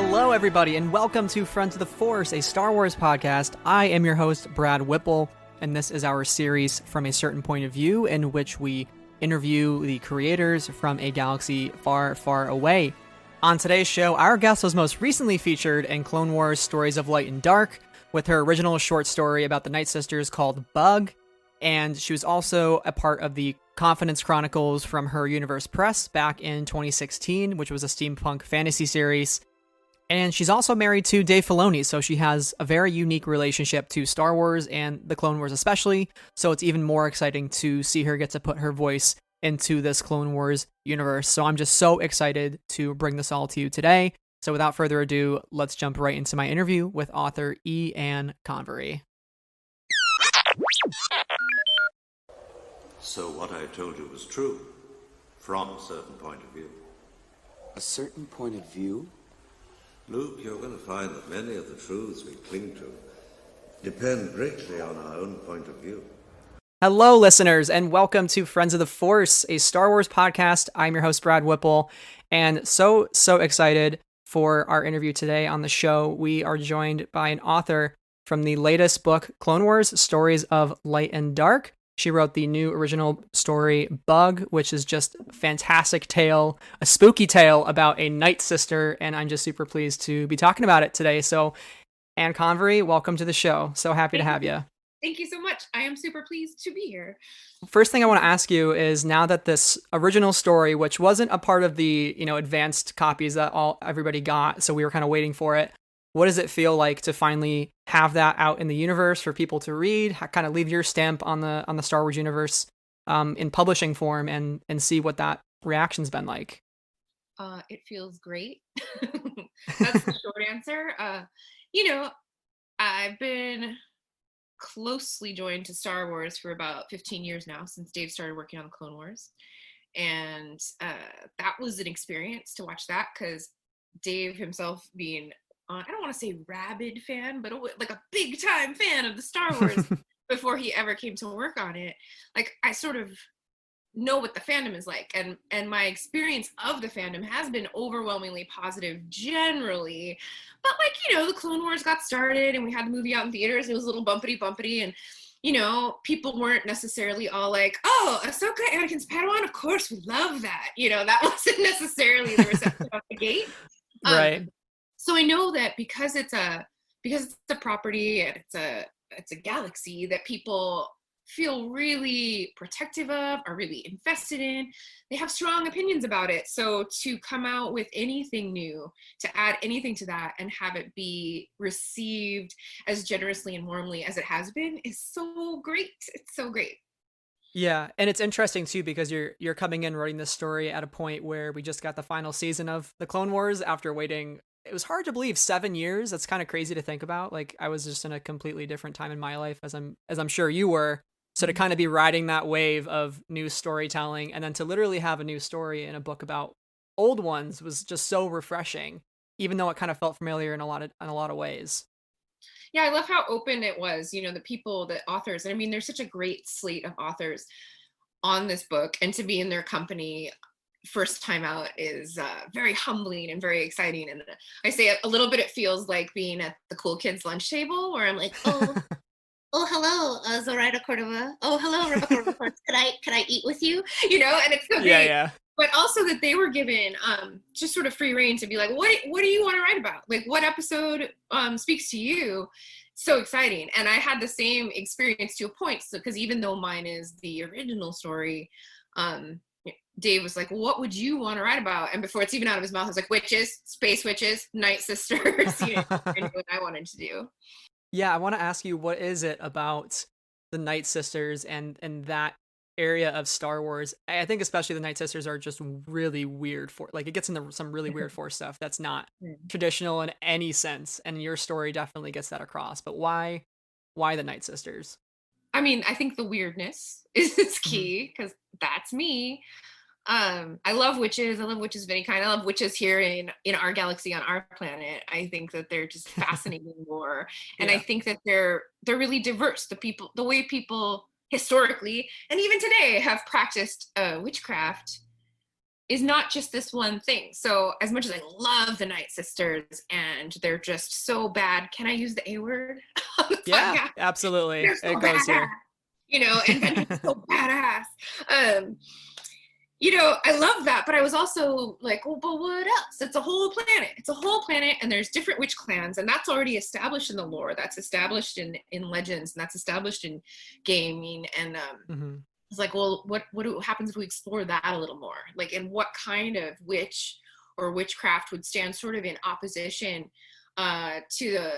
Hello, everybody, and welcome to Friends of the Force, a Star Wars podcast. I am your host, Brad Whipple, and this is our series From a Certain Point of View, in which we interview the creators from a galaxy far, far away. On today's show, our guest was most recently featured in Clone Wars Stories of Light and Dark, with her original short story about the Nightsisters called Bug, and she was also a part of the Confidence Chronicles from Her Universe Press back in 2016, which was a steampunk fantasy series. And she's also married to Dave Filoni, so she has a very unique relationship to Star Wars and the Clone Wars especially, so it's even more exciting to see her get to put her voice into this Clone Wars universe. So I'm just so excited to bring this all to you today. So without further ado, let's jump right into my interview with author E. Ann Convery. So what I told you was true, from a certain point of view. A certain point of view? Luke, you're going to find that many of the truths we cling to depend greatly on our own point of view. Hello, listeners, and welcome to Friends of the Force, a Star Wars podcast. I'm your host, Brad Whipple, and so excited for our interview today on the show. We are joined by an author from the latest book, Clone Wars Stories of Light and Dark. She wrote the new original story, Bug, which is just a fantastic tale, a spooky tale about a Night Sister, and I'm just super pleased to be talking about it today. So, Ann Convery, welcome to the show. So happy to have you. Thank you so much. I am super pleased to be here. First thing I want to ask you is, now that this original story, which wasn't a part of the, advanced copies that everybody got, so we were kind of waiting for it, what does it feel like to finally have that out in the universe for people to read, kind of leave your stamp on the Star Wars universe in publishing form, and see what that reaction's been like? It feels great. That's the short answer. I've been closely joined to Star Wars for about 15 years now, since Dave started working on the Clone Wars. And that was an experience to watch that, because Dave himself being I don't want to say rabid fan, but like a big time fan of the Star Wars before he ever came to work on it. Like, I sort of know what the fandom is like, and my experience of the fandom has been overwhelmingly positive generally. But the Clone Wars got started and we had the movie out in theaters, and it was a little bumpity, and people weren't necessarily all like, oh, Ahsoka, Anakin's Padawan, of course we love that. That wasn't necessarily the reception of the gate. Right. So I know that because it's a property and it's a galaxy that people feel really protective of, are really invested in, they have strong opinions about it. So to come out with anything new, to add anything to that and have it be received as generously and warmly as it has been is so great. It's so great. Yeah, and it's interesting too, because you're coming in writing this story at a point where we just got the final season of the Clone Wars after waiting. It was hard to believe 7 years. That's kind of crazy to think about. Like, I was just in a completely different time in my life, as I'm sure you were. So to kind of be riding that wave of new storytelling, and then to literally have a new story in a book about old ones, was just so refreshing, even though it kind of felt familiar in a lot of ways. Yeah, I love how open it was. The people, the authors. And I mean, there's such a great slate of authors on this book, and to be in their company first time out is very humbling and very exciting. And I say a little bit, it feels like being at the cool kids lunch table, where I'm like, oh hello, Zoraida Cordova, oh hello, Rebecca Roberts, could I eat with you, and it's so great. Yeah. But also that they were given just sort of free reign to be like, what do you want to write about, like what episode speaks to you. So exciting. And I had the same experience to a point, so because even though mine is the original story, Dave was like, well, what would you want to write about? And before it's even out of his mouth, I was like, witches, space witches, Night Sisters. I knew what I wanted to do. Yeah, I want to ask you, what is it about the Night Sisters and that area of Star Wars? I think especially the Night Sisters are just really weird it gets into some really weird Force stuff that's not traditional in any sense, and your story definitely gets that across. But why the Night Sisters? I mean, I think the weirdness is key, because that's me. I love witches. I love witches of any kind. I love witches here in our galaxy, on our planet. I think that they're just fascinating lore. And I think that they're really diverse. The way people historically and even today have practiced witchcraft is not just this one thing. So as much as I love the Nightsisters and they're just so bad, can I use the A word on the Yeah, podcast? absolutely. They're so It goes badass, here. you know, and Benjamin's so badass. You know, I love that, but I was also like, well, but what else? It's a whole planet. It's a whole planet, and there's different witch clans, and that's already established in the lore. That's established in legends, and that's established in gaming. And Hmm. it's like, well, what happens if we explore that a little more? Like, and what kind of witch or witchcraft would stand sort of in opposition to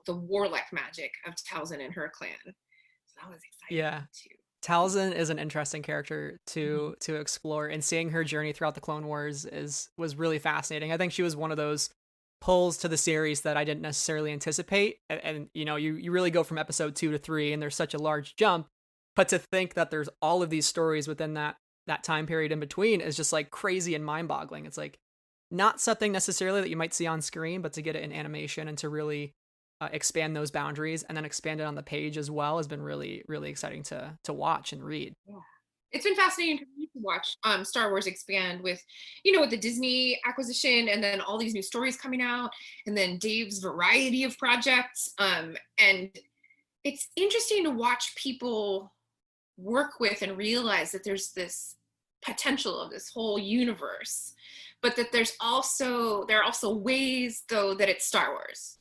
the warlike magic of Talzin and her clan? So that was exciting Yeah. too. Talzin is an interesting character Mhm. to explore, and seeing her journey throughout the Clone Wars was really fascinating. I think she was one of those pulls to the series that I didn't necessarily anticipate. And you know, you really go from episode 2 to 3, and there's such a large jump. But to think that there's all of these stories within that time period in between is just like crazy and mind boggling. It's like not something necessarily that you might see on screen, but to get it in animation and to really expand those boundaries and then expand it on the page as well has been really, really exciting to watch and read. Yeah. It's been fascinating to me to watch Star Wars expand with, you know, with the Disney acquisition and then all these new stories coming out and then Dave's variety of projects. And it's interesting to watch people work with and realize that there's this potential of this whole universe, but that there are also ways though that it's Star Wars.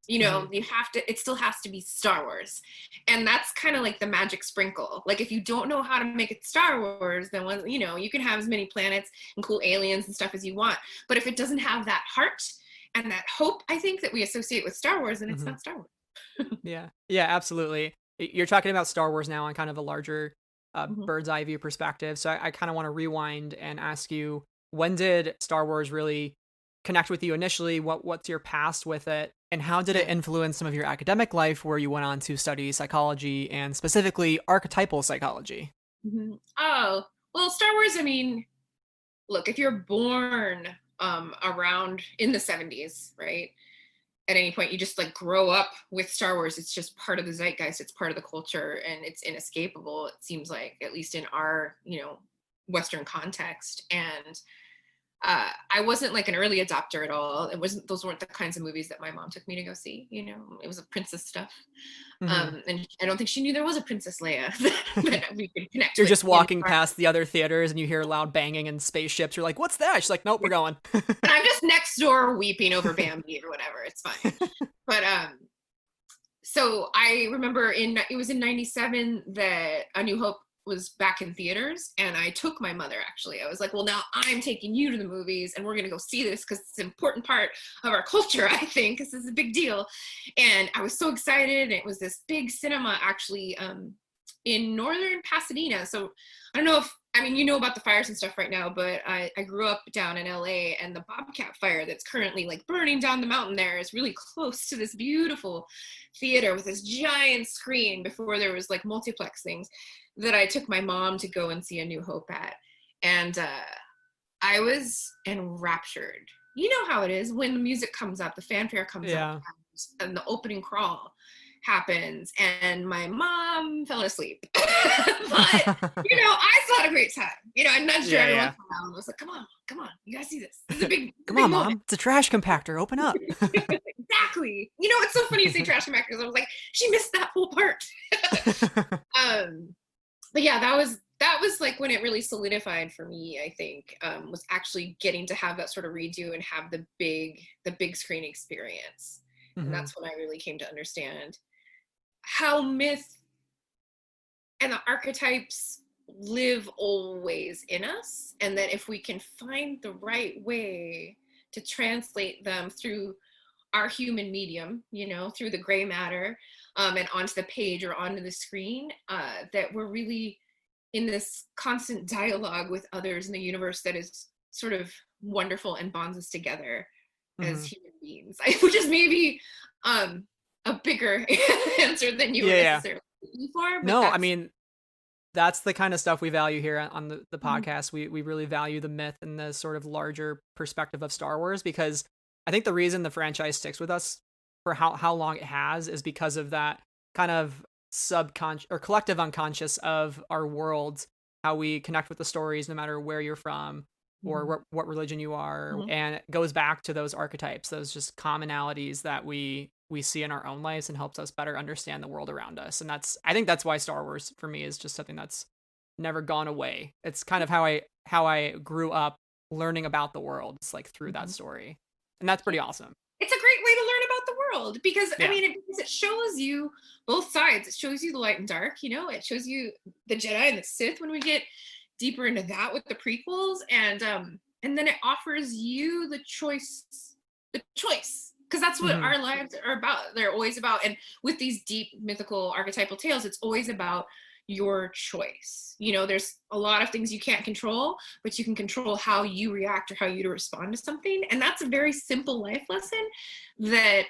You know, Hmm. you have to, it still has to be Star Wars. And that's kind of like the magic sprinkle. Like if you don't know how to make it Star Wars, then you know, you can have as many planets and cool aliens and stuff as you want. But if it doesn't have that heart and that hope, I think that we associate with Star Wars, then it's Hmm. not Star Wars. Yeah, yeah, absolutely. You're talking about Star Wars now on kind of a larger Mhm. bird's eye view perspective. So I kind of want to rewind and ask you, when did Star Wars really connect with you initially? What's your past with it? And how did it Yeah. influence some of your academic life where you went on to study psychology and specifically archetypal psychology? Oh, well, Star Wars, I mean, look, if you're born around in the 70s, right? At any point, you just like grow up with Star Wars. It's just part of the zeitgeist, it's part of the culture, and it's inescapable, it seems like, at least in our, you know, Western context. And I wasn't like an early adopter at all. It wasn't, those weren't the kinds of movies that my mom took me to go see, you know, it was a princess stuff. Hmm. And I don't think she knew there was a Princess Leia that we could connect You're with just in walking past the other theaters and you hear loud banging and spaceships. You're like, "What's that?" She's like, "Nope, we're going." and I'm just next door weeping over Bambi or whatever. It's fine. But so I remember it was in '97 that A New Hope was back in theaters, and I took my mother. Actually, I was like, well, now I'm taking you to the movies, and we're gonna go see this because it's an important part of our culture. I think this is a big deal, and I was so excited. It was this big cinema actually in northern Pasadena. So I don't know if, I mean, you know about the fires and stuff right now, but I grew up down in LA, and the Bobcat fire that's currently like burning down the mountain there is really close to this beautiful theater with this giant screen before there was like multiplex things that I took my mom to go and see A New Hope at. And I was enraptured. You know how it is when the music comes up, the fanfare comes up, Yeah. and the opening crawl happens, and my mom fell asleep. But you know, I still had a great time. You know, I nudged her Yeah, every once yeah. in a while and was like, come on, you gotta see this. This is a big, Come big on, moment. mom. It's a trash compactor. Open up. Exactly. You know, it's so funny you say trash compactors. I was like, she missed that whole part. um, but yeah, that was like when it really solidified for me, I think, was actually getting to have that sort of redo and have the big screen experience. And Hmm. that's when I really came to understand how myth and the archetypes live always in us, and that if we can find the right way to translate them through our human medium, you know, through the gray matter, and onto the page or onto the screen, that we're really in this constant dialogue with others in the universe that is sort of wonderful and bonds us together as Hmm. human beings, which is maybe um, a bigger answer than you were Yeah, yeah. necessarily looking for, but No, I that's. mean, that's the kind of stuff we value here on the Mhm. podcast. We really value the myth and the sort of larger perspective of Star Wars, because I think the reason the franchise sticks with us for how long it has is because of that kind of subconscious or collective unconscious of our worlds, how we connect with the stories no matter where you're from. or what religion you are, and it goes back to those archetypes, those just commonalities that we see in our own lives, and helps us better understand the world around us. And I think that's why Star Wars for me is just something that's never gone away. It's kind of how I grew up learning about the world. It's like through that story, and that's pretty awesome. It's a great way to learn about the world because Yeah. I mean it shows you both sides. It shows you the light and dark, you know, it shows you the Jedi and the Sith when we get deeper into that with the prequels, and then it offers you the choice because that's what our lives are about. They're always about, and with these deep mythical archetypal tales, it's always about your choice. You know, there's a lot of things you can't control, but you can control how you react or how you respond to something. And that's a very simple life lesson that,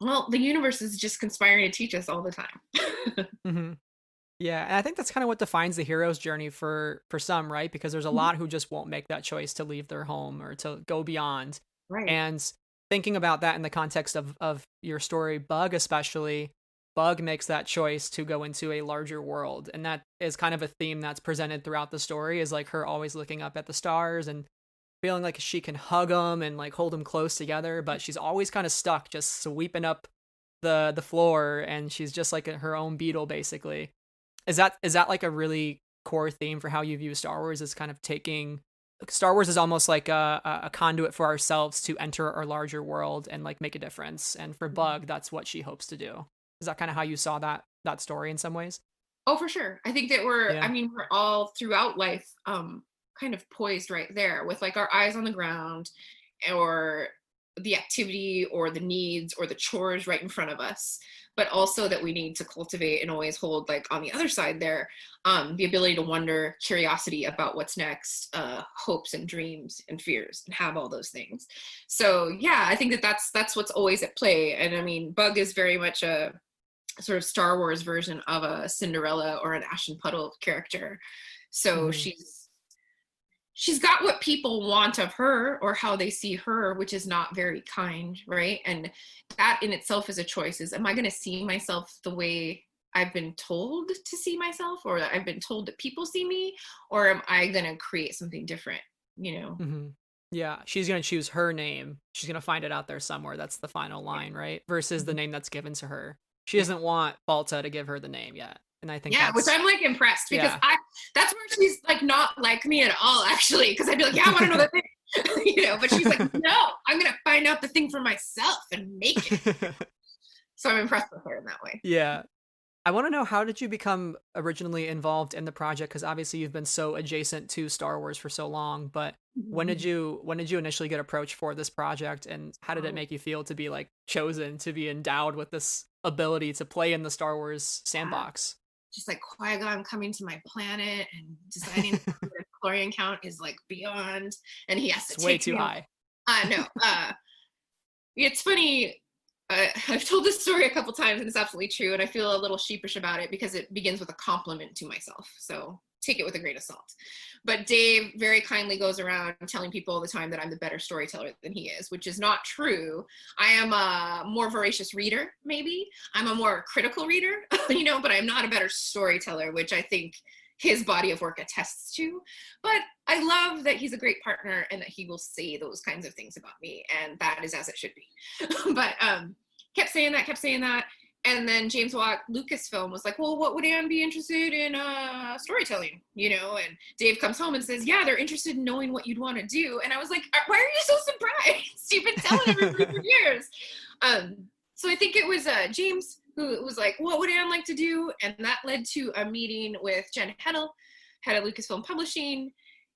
well, the universe is just conspiring to teach us all the time. Yeah, and I think that's kind of what defines the hero's journey for some, right? Because there's a lot who just won't make that choice to leave their home or to go beyond. Right. And thinking about that in the context of your story, Bug especially, Bug makes that choice to go into a larger world. And that is kind of a theme that's presented throughout the story, is like her always looking up at the stars and feeling like she can hug them and like hold them close together, but she's always kind of stuck just sweeping up the floor, and she's just like her own beetle basically. Is that like a really core theme for how you view Star Wars, is kind of taking Star Wars is almost like a conduit for ourselves to enter our larger world and like make a difference. And for Bug, that's what she hopes to do. Is that kind of how you saw that story in some ways? Oh, for sure. I think that Yeah. I mean, we're all throughout life kind of poised right there with like our eyes on the ground, or the activity or the needs or the chores right in front of us, but also that we need to cultivate and always hold, like on the other side there, the ability to wonder, curiosity about what's next, hopes and dreams and fears, and have all those things. So yeah, I think that's what's always at play. And I mean, Bug is very much a sort of Star Wars version of a Cinderella or an Ashton Puddle character. So she's got what people want of her, or how they see her, which is not very kind, right? And that in itself is a choice. Is, am I going to see myself the way I've been told to see myself, or that I've been told that people see me, or am I going to create something different, you know? Yeah, she's going to choose her name. She's going to find it out there somewhere. That's the final line, right? Versus the name that's given to her. She doesn't want Balta to give her the name yet. And I think which I'm like impressed, because that's where she's like not like me at all, actually, because I'd be like, yeah, I want to know the thing. You know, but she's like, no, I'm gonna find out the thing for myself and make it. So I'm impressed with her in that way. Yeah. I want to know, how did you become originally involved in the project? Because obviously you've been so adjacent to Star Wars for so long, but when did you initially get approached for this project, and how did it make you feel to be like chosen to be endowed with this ability to play in the Star Wars sandbox? Just like Qui-Gon coming to my planet and deciding the Chlorian count is like beyond, and he has to It's way too high. No. It's funny. I've told this story a couple times, and it's absolutely true. And I feel a little sheepish about it because it begins with a compliment to myself. So take it with a grain of salt. But Dave very kindly goes around telling people all the time that I'm the better storyteller than he is, which is not true. I am a more voracious reader, maybe. I'm a more critical reader, you know, but I'm not a better storyteller, which I think his body of work attests to. But I love that he's a great partner and that he will say those kinds of things about me, and that is as it should be. But kept saying that. And then James Watt Lucasfilm was like, well, what would Anne be interested in storytelling, you know? And Dave comes home and says, yeah, they're interested in knowing what you'd want to do. And I was like, why are you so surprised? You've been telling everybody for years. So I think it was James who was like, what would Anne like to do? And that led to a meeting with Jen Heddle, head of Lucasfilm Publishing.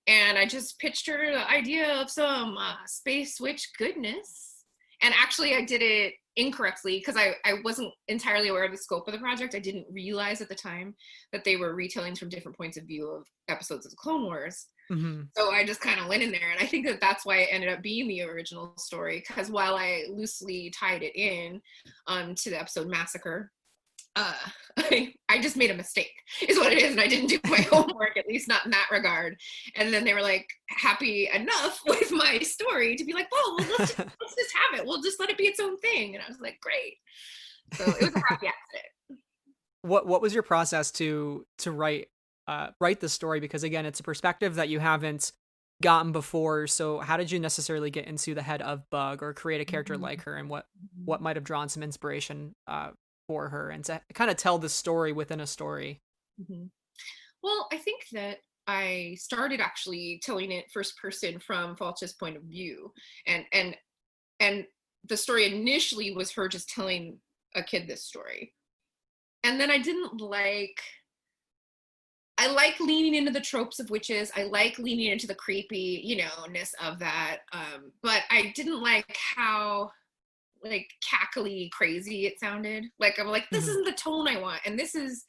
And I just pitched her the idea of some space witch goodness. And actually I did it incorrectly because I wasn't entirely aware of the scope of the project. I didn't realize at the time that they were retellings from different points of view of episodes of the Clone Wars. So I just kind of went in there, and I think that that's why it ended up being the original story, because while I loosely tied it in to the episode Massacre, I just made a mistake is what it is, and I didn't do my homework, at least not in that regard. And then they were like happy enough with my story to be like, well, let's just have it, we'll just let it be its own thing. And I was like, great. So it was a happy accident. What was your process to write the story? Because again, it's a perspective that you haven't gotten before. So how did you necessarily get into the head of Bug or create a character Mhm. like her, and Mhm. what might have drawn some inspiration for her, and to kind of tell the story within a story? Mhm. Well, I think that I started actually telling it first person from Falcha's point of view, and and the story initially was her just telling a kid this story, and then I like leaning into the tropes of witches. I like leaning into the creepy, ness of that. But I didn't like how like cackly crazy it sounded. Like I'm like, this Mhm. isn't the tone I want, and this is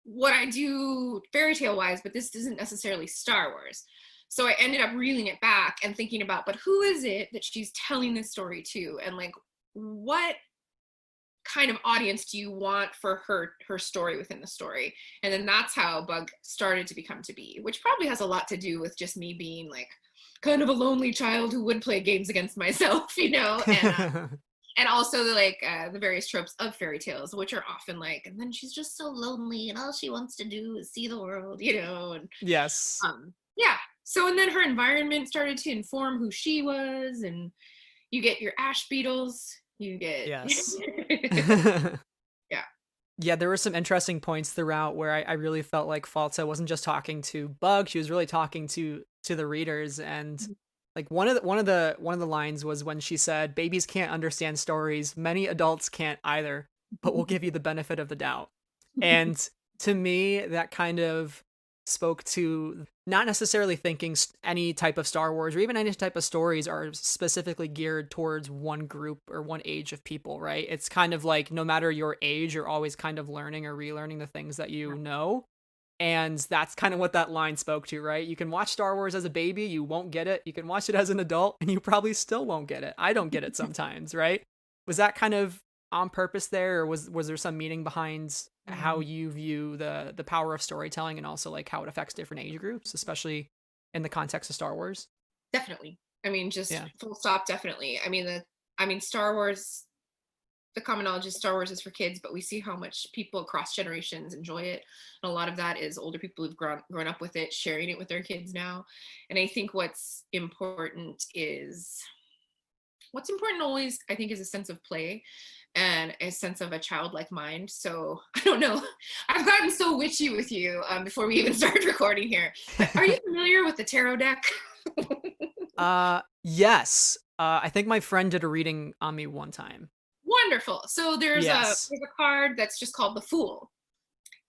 what I do fairy tale wise, but this isn't necessarily Star Wars. So I ended up reeling it back and thinking about, but who is it that she's telling this story to? And like, what kind of audience do you want for her story within the story? And then that's how Bug started to become to be, which probably has a lot to do with just me being like kind of a lonely child who would play games against myself, and also the various tropes of fairy tales, which are often like, and then she's just so lonely and all she wants to do is see the world, and Yes. yeah. So and then her environment started to inform who she was, and you get your ash beetles, you get Yes. yeah. Yeah, there were some interesting points throughout where I really felt like Falta wasn't just talking to Bug; she was really talking to the readers. And like one of the lines was when she said, "Babies can't understand stories. Many adults can't either, but we'll give you the benefit of the doubt." And to me, that kind of spoke to not necessarily thinking any type of Star Wars or even any type of stories are specifically geared towards one group or one age of people, right? It's kind of like no matter your age, you're always kind of learning or relearning the things that you know. And that's kind of what that line spoke to, right? You can watch Star Wars as a baby, you won't get it. You can watch it as an adult, and you probably still won't get it. I don't get it sometimes, right? Was that kind of on purpose there, or was there some meaning behind how Mm, you view the power of storytelling, and also like how it affects different age groups, especially in the context of Star Wars? definitely. I mean, just Yeah. full stop, definitely. I mean, Star Wars, the common knowledge is Star Wars is for kids, but we see how much people across generations enjoy it. And a lot of that is older people who've grown up with it, sharing it with their kids now. And I think what's important always, I think, is a sense of play and a sense of a childlike mind. So I don't know. I've gotten so witchy with you before we even started recording here. But are you familiar with the tarot deck? Yes. I think my friend did a reading on me one time. Wonderful. So there's a Yes. there's a card that's just called the Fool,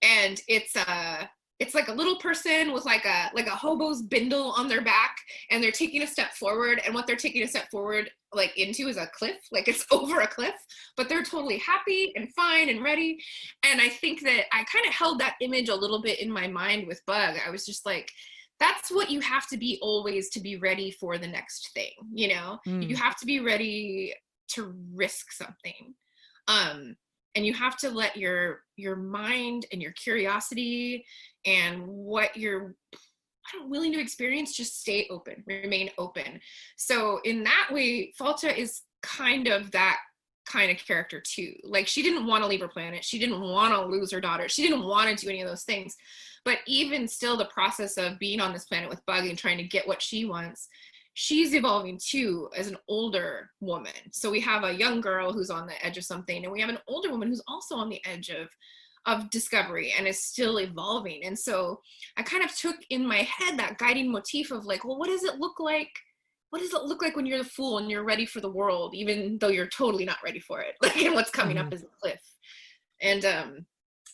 and it's like a little person with like a hobo's bindle on their back, and they're taking a step forward, and what they're taking a step forward like into is a cliff, like it's over a cliff, but they're totally happy and fine and ready. And I think that I kind of held that image a little bit in my mind with Bug. I was just like, that's what you have to be always, to be ready for the next thing, you Mm. have to be ready to risk something. um and you have to let your mind and your curiosity and what you're, I don't, willing to experience, just stay open, remain open. So in that way, Falta is kind of that kind of character too. Like, she didn't want to leave her planet, she didn't want to lose her daughter, she didn't want to do any of those things. But even still, the process of being on this planet with Bug and trying to get what she wants, she's evolving too as an older woman. So we have a young girl who's on the edge of something, and we have an older woman who's also on the edge of discovery and is still evolving. And so I kind of took in my head that guiding motif of like, well, what does it look like? What does it look like when you're the Fool and you're ready for the world, even though you're totally not ready for it? Like, and what's coming up Mhm. is a cliff.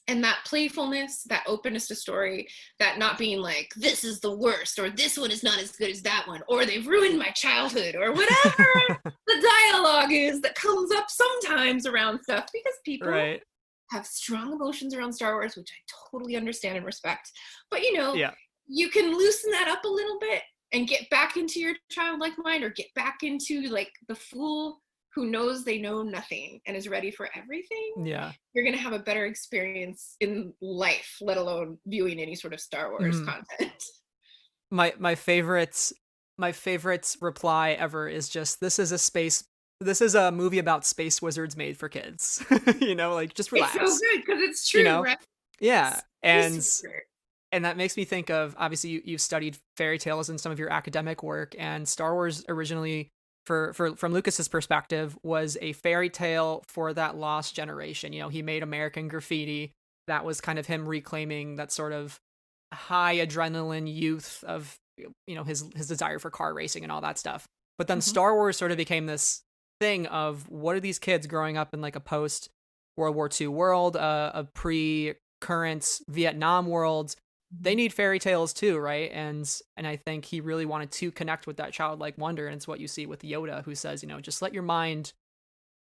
And that playfulness, that openness to story, that not being like, this is the worst, or this one is not as good as that one, or they've ruined my childhood, or whatever the dialogue is that comes up sometimes around stuff, because people Right. have strong emotions around Star Wars, which I totally understand and respect. But Yeah. you can loosen that up a little bit and get back into your childlike mind, or get back into like the Fool who knows they know nothing and is ready for everything. Yeah. You're going to have a better experience in life, let alone viewing any sort of Star Wars Mhm. content. My favorite reply ever is just, this is a movie about space wizards made for kids. Like, just It's so relax. good because it's you true, know right? yeah. So And sweet. And that makes me think of, obviously you've studied fairy tales in some of your academic work, and Star Wars originally, from Lucas's perspective, was a fairy tale for that lost generation. You know, he made American Graffiti. That was kind of him reclaiming that sort of high adrenaline youth of, you know, his desire for car racing and all that stuff. But then Star Wars sort of became this thing of, what are these kids growing up in like a post World War II world, a pre current Vietnam world? They need fairy tales too, right? And I think he really wanted to connect with that childlike wonder, and it's what you see with Yoda, who says, you know, just let your mind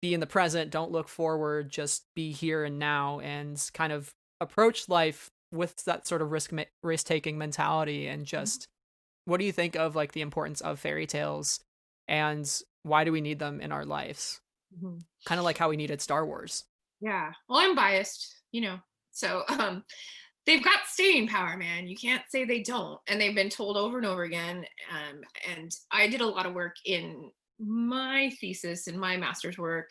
be in the present, don't look forward, just be here and now, and kind of approach life with that sort of risk taking mentality. And just, what do you think of like the importance of fairy tales, and why do we need them in our lives? Kind of like how we needed Star Wars. Yeah, well, I'm biased, you know, so they've got staying power, man. You can't say they don't. And they've been told over and over again. And I did a lot of work in my thesis and my master's work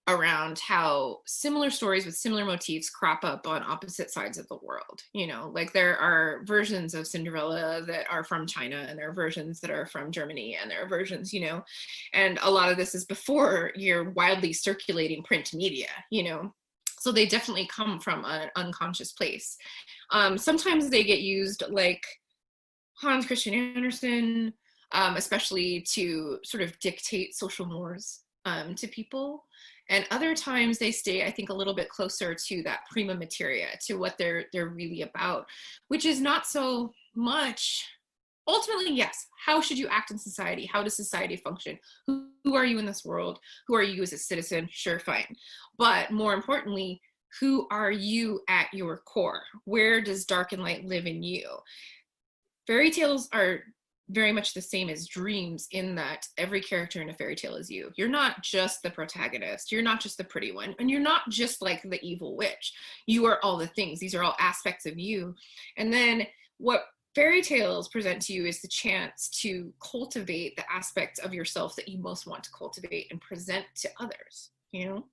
around how similar stories with similar motifs crop up on opposite sides of the world. You know, like there are versions of Cinderella that are from China, and there are versions that are from Germany, and there are versions, you know, and a lot of this is before your widely circulating print media, you know. So they definitely come from an unconscious place. Sometimes they get used like Hans Christian Andersen, especially to sort of dictate social mores to people. And other times they stay, I think, a little bit closer to that prima materia, to what they're really about, which is not so much. Ultimately, yes, how should you act in society? How does society function? Who are you in this world? Who are you as a citizen? Sure, fine. But more importantly, who are you at your core? Where does dark and light live in you? Fairy tales are very much the same as dreams, in that every character in a fairy tale is you. You're not just the protagonist. You're not just the pretty one. And you're not just like the evil witch. You are all the things. These are all aspects of you. And then what fairy tales present to you is the chance to cultivate the aspects of yourself that you most want to cultivate and present to others, you know?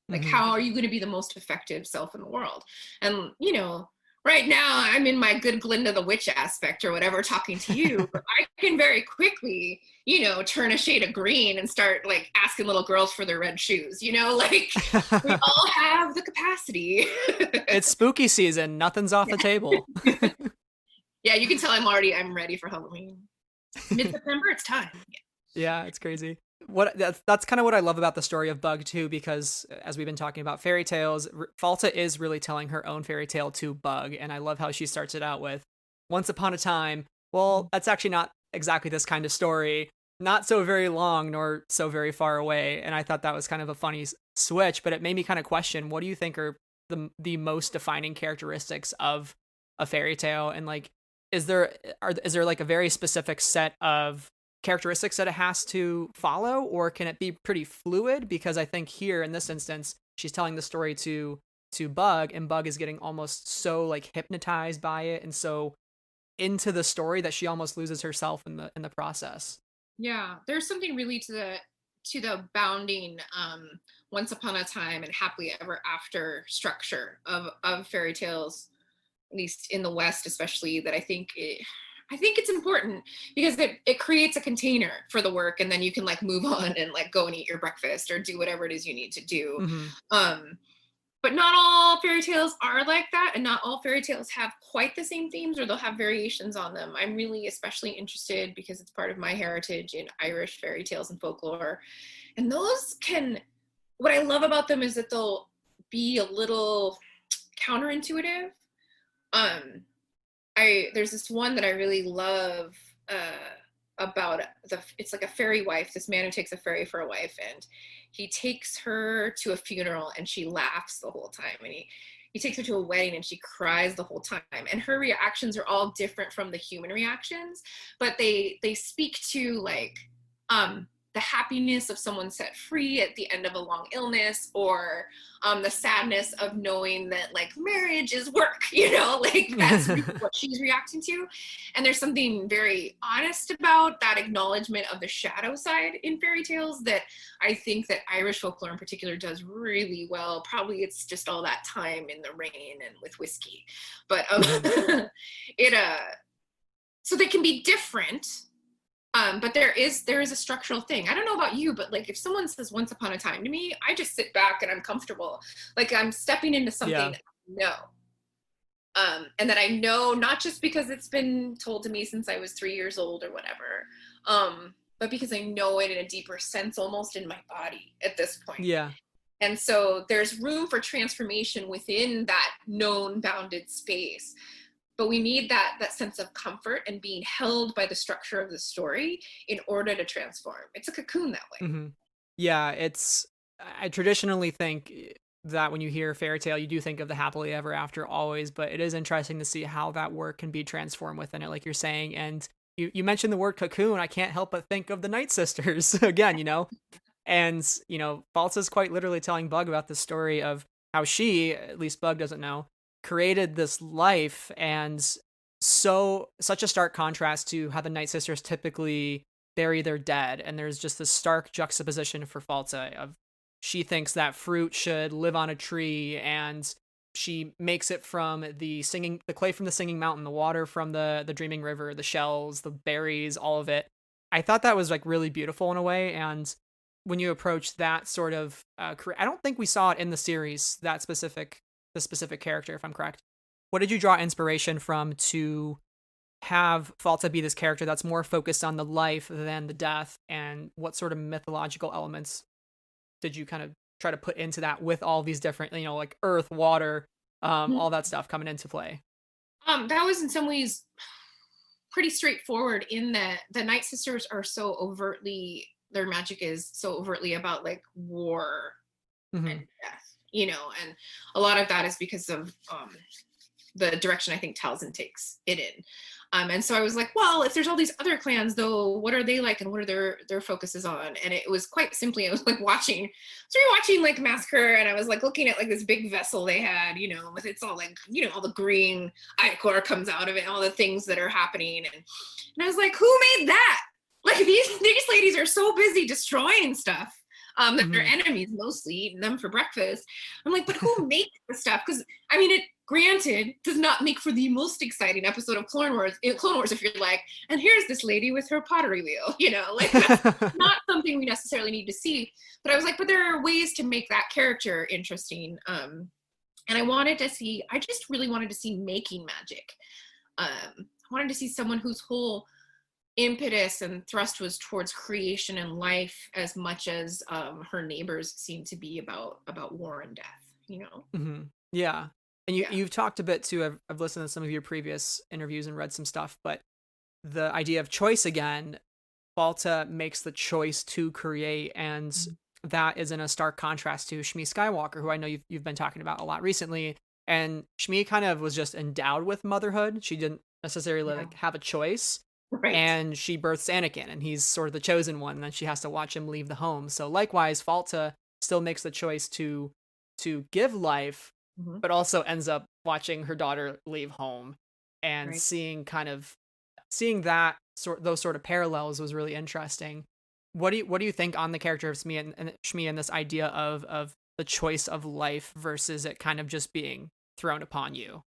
Like, how are you going to be the most effective self in the world? And, you know, right now I'm in my good Glinda the Witch aspect or whatever, talking to you, but I can very quickly, you know, turn a shade of green and start like asking little girls for their red shoes, you know, like we all have the capacity. It's spooky season. Nothing's off the table. Yeah, you can tell I'm ready for Halloween. Mid-September, it's time. Yeah, it's crazy. That's kind of what I love about the story of Bug too, because as we've been talking about fairy tales, Falta is really telling her own fairy tale to Bug, and I love how she starts it out with, once upon a time. Well, that's actually not exactly this kind of story, not so very long nor so very far away, and I thought that was kind of a funny switch, but it made me kind of question, what do you think are the most defining characteristics of a fairy tale? And like, is there like a very specific set of characteristics that it has to follow, or can it be pretty fluid? Because I think here in this instance, she's telling the story to Bug, and Bug is getting almost so like hypnotized by it and so into the story that she almost loses herself in the process. Yeah, there's something really to the bounding once upon a time and happily ever after structure of fairy tales, at least in the West especially, that I think it's important, because it creates a container for the work, and then you can like move on and like go and eat your breakfast or do whatever it is you need to do. But not all fairy tales are like that, and not all fairy tales have quite the same themes, or they'll have variations on them. I'm really especially interested, because it's part of my heritage, in Irish fairy tales and folklore. And what I love about them is that they'll be a little counterintuitive. There's this one that I really love about it's like a fairy wife, this man who takes a fairy for a wife, and he takes her to a funeral and she laughs the whole time, and he takes her to a wedding and she cries the whole time, and her reactions are all different from the human reactions, but they speak to like the happiness of someone set free at the end of a long illness, or the sadness of knowing that like marriage is work, you know, like that's really what she's reacting to. And there's something very honest about that acknowledgement of the shadow side in fairy tales that I think that Irish folklore in particular does really well. Probably it's just all that time in the rain and with whiskey, but so they can be different. But there is a structural thing. I don't know about you, but like if someone says once upon a time to me, I just sit back and I'm comfortable. Like I'm stepping into something that I know. And that I know not just because it's been told to me since I was 3 years old or whatever, but because I know it in a deeper sense almost in my body at this point. Yeah. And so there's room for transformation within that known bounded space. But we need that sense of comfort and being held by the structure of the story in order to transform. It's a cocoon that way. Mm-hmm. Yeah, I traditionally think that when you hear fairy tale, you do think of the happily ever after always, but it is interesting to see how that work can be transformed within it, like you're saying. And you mentioned the word cocoon. I can't help but think of the Nightsisters again, you know? And, you know, Falsa's quite literally telling Bug about the story of how she, at least Bug doesn't know, created this life, and such a stark contrast to how the Nightsisters typically bury their dead. And there's just this stark juxtaposition for Falsa of she thinks that fruit should live on a tree, and she makes it from the clay from the singing mountain, the water from the dreaming river, the shells, the berries, all of it. I thought that was like really beautiful in a way. And when you approach that sort of I don't think we saw it in the series, the specific character, if I'm correct. What did you draw inspiration from to have Falsa be this character that's more focused on the life than the death? And what sort of mythological elements did you kind of try to put into that with all these different, you know, like earth, water, all that stuff coming into play? That was in some ways pretty straightforward in that the Nightsisters are so overtly, their magic is so overtly about like war and death. You know, and a lot of that is because of the direction I think Talzin takes it in. And so I was like, well, if there's all these other clans though, what are they like and what are their focuses on? And it was quite simply, I was like watching like Massacre, and I was like looking at like this big vessel they had, you know, with it's all like, you know, all the green ichor comes out of it, all the things that are happening. And I was like, who made that? Like these ladies are so busy destroying stuff. That their enemies mostly eating them for breakfast. I'm like, but who makes the stuff? Because I mean, it granted does not make for the most exciting episode of Clone Wars if you're like, and here's this lady with her pottery wheel, you know, like that's not something we necessarily need to see. But I was like, but there are ways to make that character interesting. And I just really wanted to see making magic. I wanted to see someone whose whole impetus and thrust was towards creation and life as much as her neighbors seem to be about war and death, you know? Yeah. And you've talked a bit too, I've listened to some of your previous interviews and read some stuff, but the idea of choice again, Falsa makes the choice to create, and that is in a stark contrast to Shmi Skywalker, who I know you've been talking about a lot recently. And Shmi kind of was just endowed with motherhood. She didn't necessarily like have a choice. Right. And she births Anakin, and he's sort of the chosen one, and then she has to watch him leave the home. So likewise, Falsa still makes the choice to give life, but also ends up watching her daughter leave home, and seeing that those sort of parallels was really interesting. What do you think on the character of Shmi and this idea of the choice of life versus it kind of just being thrown upon you?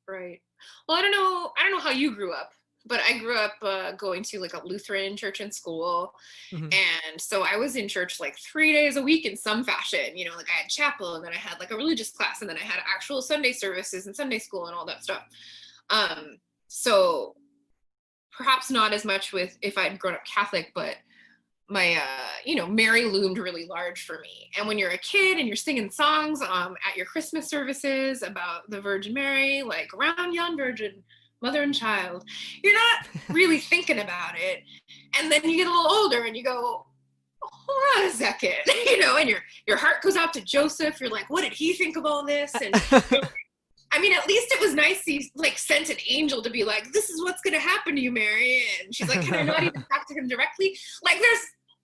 Right. Well, I don't know how you grew up. But I grew up going to like a Lutheran church in school. And so I was in church like 3 days a week in some fashion, you know, like I had chapel, and then I had like a religious class, and then I had actual Sunday services and Sunday school and all that stuff. So perhaps not as much with if I'd grown up Catholic, but my, you know, Mary loomed really large for me. And when you're a kid and you're singing songs at your Christmas services about the Virgin Mary, like around yon virgin, mother and child, you're not really thinking about it. And then you get a little older and you go, hold on a second, you know, and your heart goes out to Joseph. You're like, what did he think of all this? And I mean, at least it was nice he like sent an angel to be like, this is what's going to happen to you, Mary. And she's like, can I not even talk to him directly? Like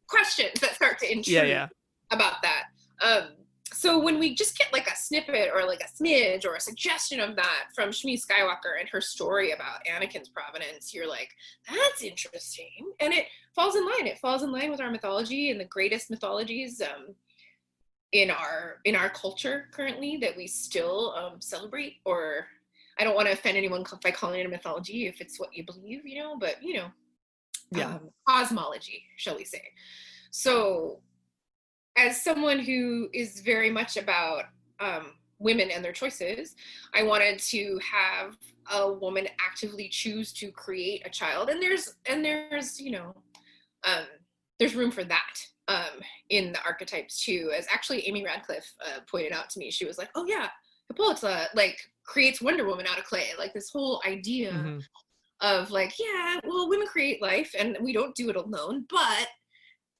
questions that start to intrude Yeah. about that. So when we just get like a snippet or like a smidge or a suggestion of that from Shmi Skywalker and her story about Anakin's provenance, you're like, that's interesting. And it falls in line. It falls in line with our mythology and the greatest mythologies in our culture currently that we still celebrate. Or I don't want to offend anyone by calling it a mythology if it's what you believe, but cosmology, shall we say. So as someone who is very much about women and their choices, I wanted to have a woman actively choose to create a child, and there's room for that in the archetypes too. As actually Amy Radcliffe pointed out to me, she was like, "Oh yeah, Hippolyta like creates Wonder Woman out of clay." Like this whole idea of like, yeah, well, women create life, and we don't do it alone, but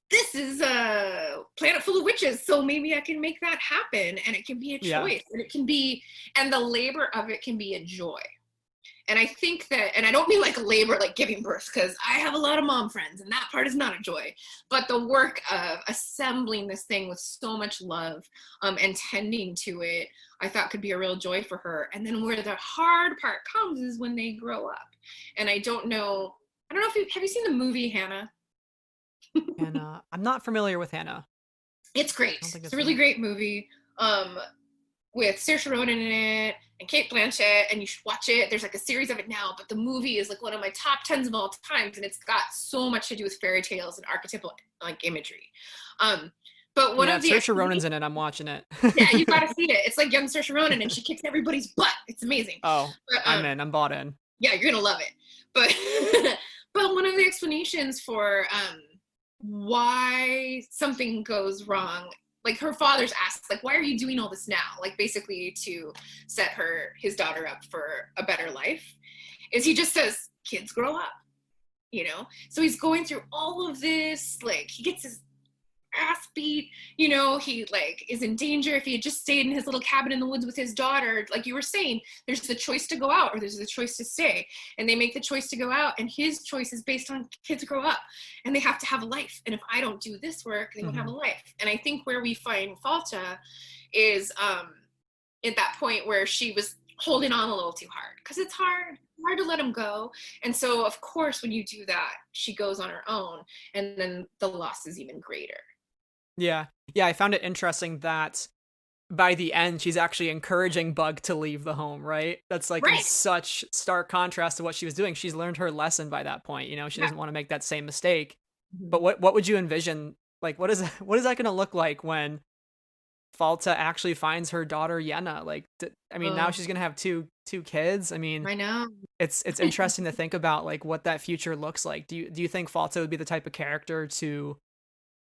this is a planet full of witches, so maybe I can make that happen, and it can be a choice, and the labor of it can be a joy. And I think that, and I don't mean like labor, like giving birth, because I have a lot of mom friends, and that part is not a joy, but the work of assembling this thing with so much love and tending to it, I thought could be a real joy for her. And then where the hard part comes is when they grow up. And I don't know if have you seen the movie Hannah? Hannah. I'm not familiar with Hannah. It's great. It's a really great movie with Saoirse Ronan in it and Cate Blanchett, and you should watch it. There's like a series of it now, but the movie is like one of my top 10s of all times, and it's got so much to do with fairy tales and archetypal like imagery. But one of the Saoirse Ronan's in it. I'm watching it. Yeah, you gotta see it. It's like young Saoirse Ronan, and she kicks everybody's butt. It's amazing. Oh, but, I'm in. I'm bought in. Yeah, you're gonna love it. But one of the explanations for why something goes wrong, like her father's asked, like, why are you doing all this now? Like basically to set his daughter up for a better life, is he just says, kids grow up, So he's going through all of this, like he gets his ass beat, he like is in danger. If he had just stayed in his little cabin in the woods with his daughter, like you were saying, there's the choice to go out or there's the choice to stay, and they make the choice to go out, and his choice is based on kids grow up and they have to have a life, and if I don't do this work, they won't have a life. And I think where we find Falta is at that point where she was holding on a little too hard, because it's hard to let him go. And so of course when you do that, she goes on her own, and then the loss is even greater. Yeah, I found it interesting that by the end, she's actually encouraging Bug to leave the home, right? That's like in such stark contrast to what she was doing. She's learned her lesson by that point, she doesn't want to make that same mistake. But what would you envision? Like, what is that going to look like when Falta actually finds her daughter Yenna? Like, now she's going to have two kids. I know. It's interesting to think about like what that future looks like. Do you think Falta would be the type of character to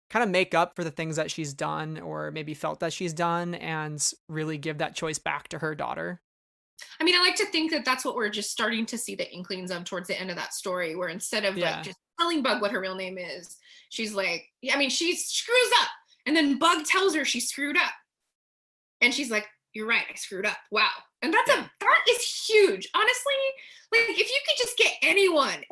kind of make up for the things that she's done or maybe felt that she's done and really give that choice back to her daughter? I like to think that that's what we're just starting to see the inklings of towards the end of that story, where instead of like just telling Bug what her real name is, she's like, she screws up, and then Bug tells her she screwed up, and she's like, you're right, I screwed up. Wow. And that is huge. Honestly, like if you could just get anyone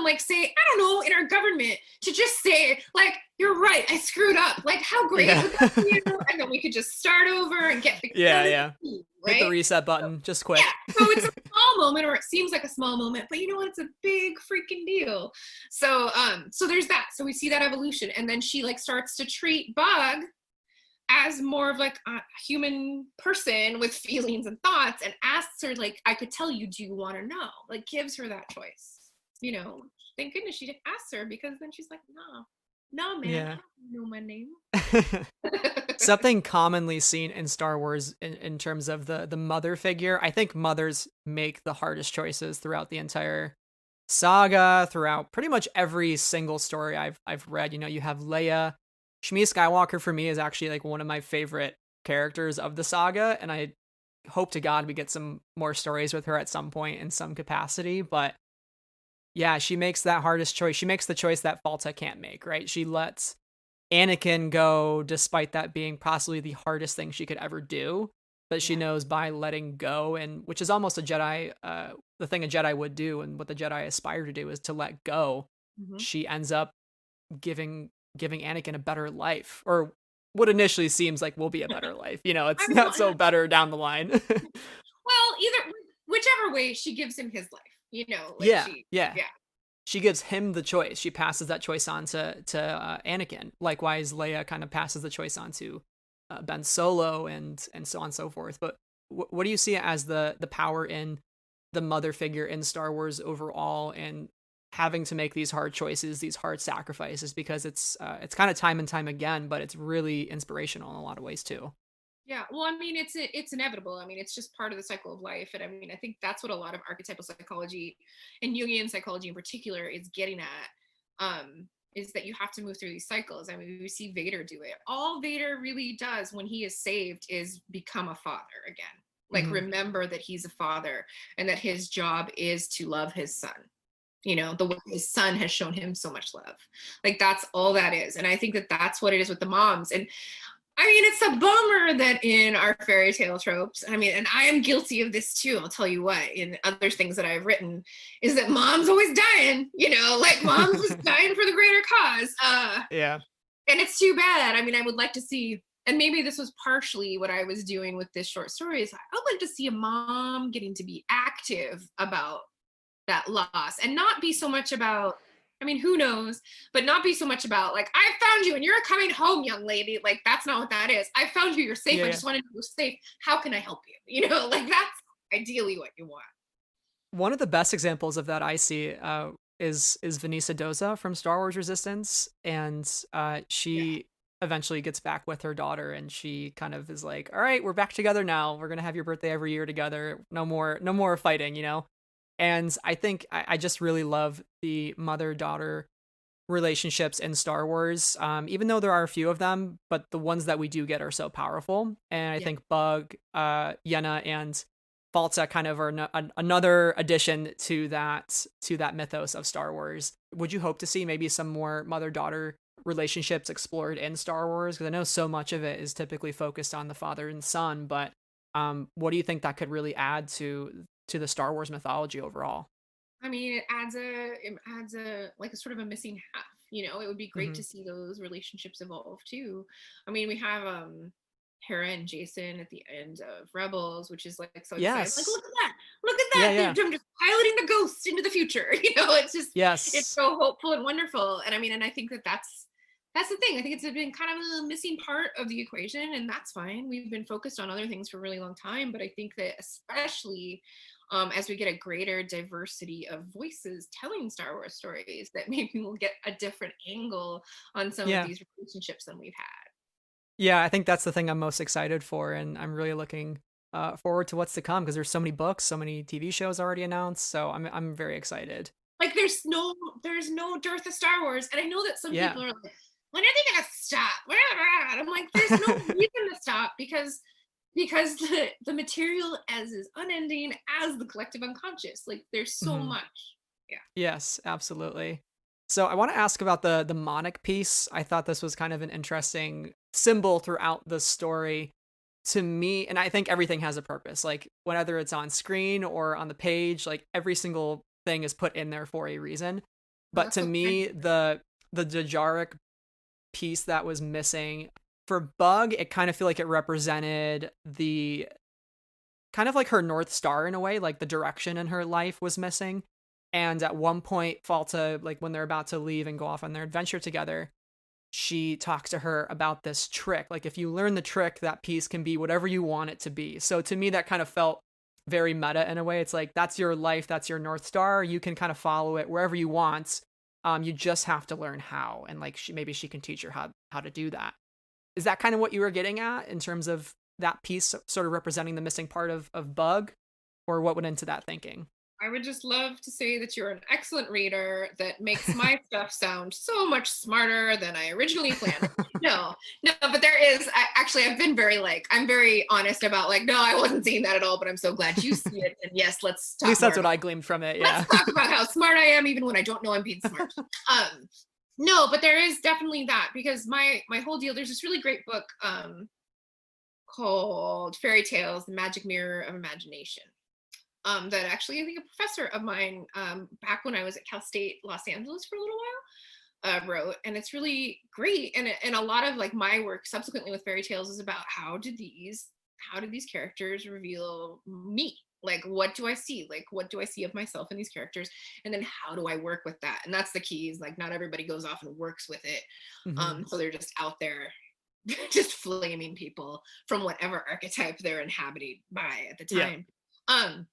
like say, I don't know, in our government to just say like, you're right, I screwed up. Like how great would that be? And then we could just start over and get the right? Hit the reset button, just quick. Yeah. So it's a small moment, or it seems like a small moment, but you know what? It's a big freaking deal. So there's that. So we see that evolution, and then she like starts to treat Bug as more of like a human person with feelings and thoughts, and asks her like, I could tell you, do you want to know? Like gives her that choice. Thank goodness she didn't ask her, because then she's like, no man, I don't know my name. Something commonly seen in Star Wars in terms of the mother figure. I think mothers make the hardest choices throughout the entire saga, throughout pretty much every single story I've read. You have Leia. Shmi Skywalker for me is actually like one of my favorite characters of the saga, and I hope to God we get some more stories with her at some point in some capacity. But yeah, she makes that hardest choice. She makes the choice that Falta can't make, right? She lets Anakin go despite that being possibly the hardest thing she could ever do. But she knows by letting go, and which is almost a Jedi, the thing a Jedi would do, and what the Jedi aspire to do is to let go. She ends up giving giving Anakin a better life, or what initially seems like will be a better life. I It's mean, not so better down the line. well, either whichever way, she gives him his life. Like Yeah, yeah. yeah, She gives him the choice. She passes that choice on to Anakin. Likewise, Leia kind of passes the choice on to Ben Solo, and so on and so forth. But what do you see as the power in the mother figure in Star Wars overall, and having to make these hard choices, these hard sacrifices? Because it's kind of time and time again, but it's really inspirational in a lot of ways too. yeah. Well, I mean, it's inevitable. I mean, it's just part of the cycle of life, and I mean, I think that's what a lot of archetypal psychology and Jungian psychology in particular is getting at. Is that you have to move through these cycles. I mean, we see Vader do it. All Vader really does when he is saved is become a father again. Like, Mhm. remember that he's a father and that his job is to love his son. The way his son has shown him so much love. Like, that's all that is. And I think that that's what it is with the moms. And I mean, it's a bummer that in our fairy tale tropes, I mean, and I am guilty of this too, I'll tell you what, in other things that I've written, is that mom's always dying, like mom's just dying for the greater cause. Yeah. And it's too bad. I mean, I would like to see, and maybe this was partially what I was doing with this short story, is I would like to see a mom getting to be active about that loss and not be so much about, I mean, who knows, but not be so much about like, I found you and you're coming home, young lady. Like, that's not what that is. I found you, you're safe. Yeah, I yeah. just wanted you to be safe. How can I help you? Like, that's ideally what you want. One of the best examples of that I see is Vanessa Doza from Star Wars Resistance, and Yeah. she eventually gets back with her daughter, and she kind of is like, "All right, we're back together now. We're gonna have your birthday every year together. No more fighting." And I think I just really love the mother-daughter relationships in Star Wars. Even though there are a few of them, but the ones that we do get are so powerful. And I Yeah. think Bug, Yenna, and Falta kind of are another addition to that mythos of Star Wars. Would you hope to see maybe some more mother-daughter relationships explored in Star Wars? Because I know so much of it is typically focused on the father and son, but what do you think that could really add to the Star Wars mythology overall? I mean, it adds a like a sort of a missing half. It would be great Hmm. to see those relationships evolve too. I mean, we have Hera and Jason at the end of Rebels, which is like so exciting. Like, Yes. look at Yeah, that! yeah. I'm just piloting the ghost into the future. It's Yes. so hopeful and wonderful. And I mean, and I think that that's the thing. I think it's been kind of a missing part of the equation, and that's fine. We've been focused on other things for a really long time, but I think that especially as we get a greater diversity of voices telling Star Wars stories, that maybe we'll get a different angle on some of Yeah. these relationships than we've had. Yeah, I think that's the thing I'm most excited for, and I'm really looking forward to what's to come because there's so many books, so many TV shows already announced, so I'm very excited. Like, there's no dearth of Star Wars, and I know that some Yeah. people are like, when are they gonna stop? And I'm like, there's no reason to stop, because the material as is unending as the collective unconscious. Like, there's so Hmm. much. Yeah. Yes, absolutely. So I want to ask about the demonic piece. I thought this was kind of an interesting symbol throughout the story to me, and I think everything has a purpose. Like whether it's on screen or on the page, like every single thing is put in there for a reason. Well, But that's to so kind. me, the Dajaric piece that was missing for Bug, it kind of feel like it represented the kind of like her North Star in a way, like the direction in her life was missing. And at one point, Falta, like when they're about to leave and go off on their adventure together, she talks to her about this trick. Like, if you learn the trick, that piece can be whatever you want it to be. So to me, that kind of felt very meta in a way. It's like, that's your life, that's your North Star. You can kind of follow it wherever you want. You just have to learn how. And like, maybe she can teach you how to do that. Is that kind of what you were getting at in terms of that piece sort of representing the missing part of Bug? Or what went into that thinking? I would just love to say that you're an excellent reader that makes my stuff sound so much smarter than I originally planned. No, no, but actually, I've been I'm very honest about like, no, I wasn't seeing that at all, but I'm so glad you see it. And yes, let's At talk least more that's what about I gleaned from it. let's Yeah. talk about how smart I am, even when I don't know I'm being smart. No, but there is definitely that, because my whole deal, there's this really great book called Fairy Tales, The Magic Mirror of Imagination. That actually I think a professor of mine back when I was at Cal State Los Angeles for a little while wrote, and it's really great. And a lot of like my work subsequently with fairy tales is about how did these characters reveal me? Like, what do I see? Like, what do I see of myself in these characters? And then how do I work with that? And that's the key, is like not everybody goes off and works with it. Mm-hmm. So they're just out there just flaming people from whatever archetype they're inhabited by at the Yeah. time.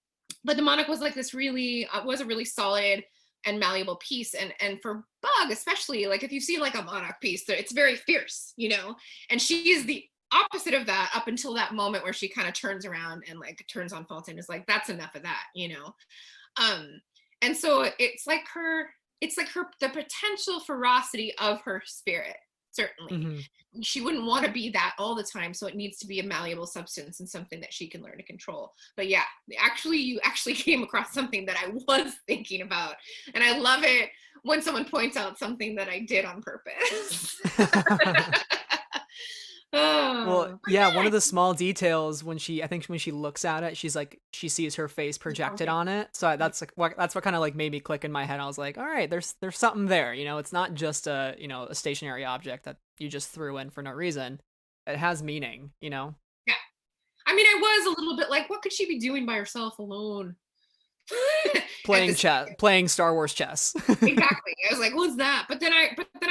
But the monarch was like this really was a really solid and malleable piece, and for Bug especially, like if you see like a monarch piece, it's very fierce, you know, and she is the opposite of that up until that moment where she kind of turns around and like turns on Fulton, is like, that's enough of that, you know. And so it's like her the potential ferocity of her spirit, certainly. Mm-hmm. She wouldn't want to be that all the time, so it needs to be a malleable substance and something that she can learn to control. But yeah, you actually came across something that I was thinking about, and I love it when someone points out something that I did on purpose. Well, yeah, one of the small details when I think when she looks at it, she's like, she sees her face projected on it. So that's like, that's what kind of like made me click in my head. I was like, all right, there's something there, you know, it's not just a, you know, a stationary object that you just threw in for no reason. It has meaning, you know? Yeah. I mean, I was a little bit like, what could she be doing by herself alone? Playing Star Wars chess. Exactly. I was like, what's that? But then I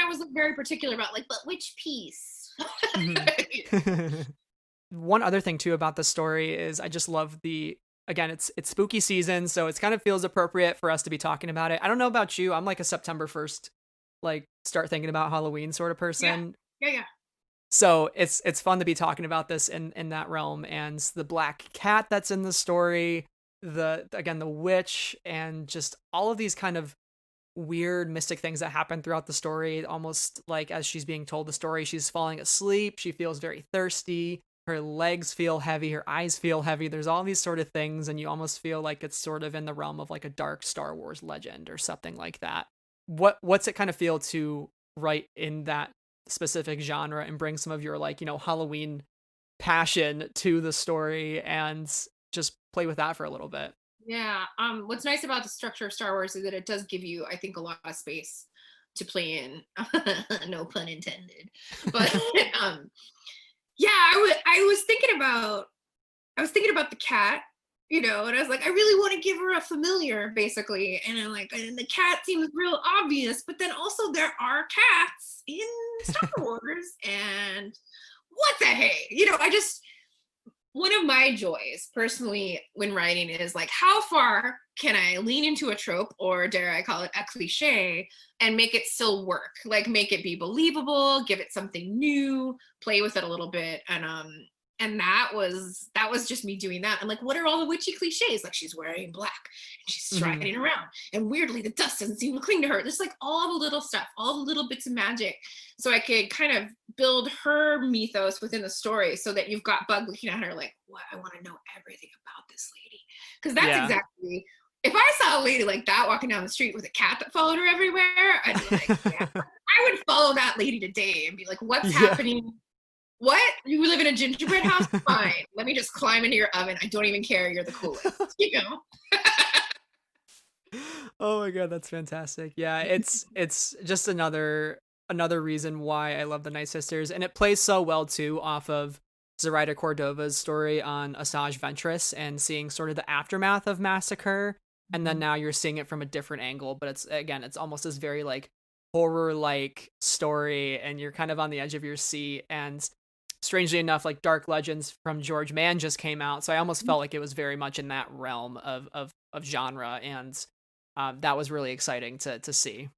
was like very particular about like, but which piece? One other thing too about the story is I just love again, it's spooky season, so it kind of feels appropriate for us to be talking about it. I don't know about you. I'm like a September 1st, like start thinking about Halloween sort of person. Yeah. So it's fun to be talking about this in that realm, and the black cat that's in the story, the witch, and just all of these kind of weird mystic things that happen throughout the story. Almost like as she's being told the story, she's falling asleep, she feels very thirsty, her legs feel heavy, her eyes feel heavy. There's all these sort of things, and you almost feel like it's sort of in the realm of like a dark Star Wars legend or something like that. What's it kind of feel to write in that specific genre and bring some of your, like, you know, Halloween passion to the story and just play with that for a little bit? Yeah. What's nice about the structure of Star Wars is that it does give you, I think, a lot of space to play in. No pun intended. But yeah, I was thinking about the cat, you know, and I was like, I really want to give her a familiar, basically. And I'm like, and the cat seems real obvious, but then also there are cats in Star Wars, and what the hey? You know, one of my joys personally when writing is like, how far can I lean into a trope, or dare I call it a cliche, and make it still work? Like, make it be believable, give it something new, play with it a little bit. And that was just me doing that. I'm like, what are all the witchy cliches? Like, she's wearing black and she's striding around, and weirdly the dust doesn't seem to cling to her. There's like all the little stuff, all the little bits of magic, so I could kind of build her mythos within the story, so that you've got Bug looking at her like, what, I want to know everything about this lady. Because that's exactly, if I saw a lady like that walking down the street with a cat that followed her everywhere, I'd be like, yeah, I would follow that lady today and be like, what's happening? What? You live in a gingerbread house? Fine. Let me just climb into your oven. I don't even care. You're the coolest. You know? Oh my god, that's fantastic. Yeah, it's just another reason why I love the Nightsisters, and it plays so well too off of Zoraida Cordova's story on Asajj Ventress, and seeing sort of the aftermath of Massacre, and then now you're seeing it from a different angle, but it's almost this very like horror like story, and you're kind of on the edge of your seat. And strangely enough, like Dark Legends from George Mann just came out, so I almost felt like it was very much in that realm of genre, and that was really exciting to see.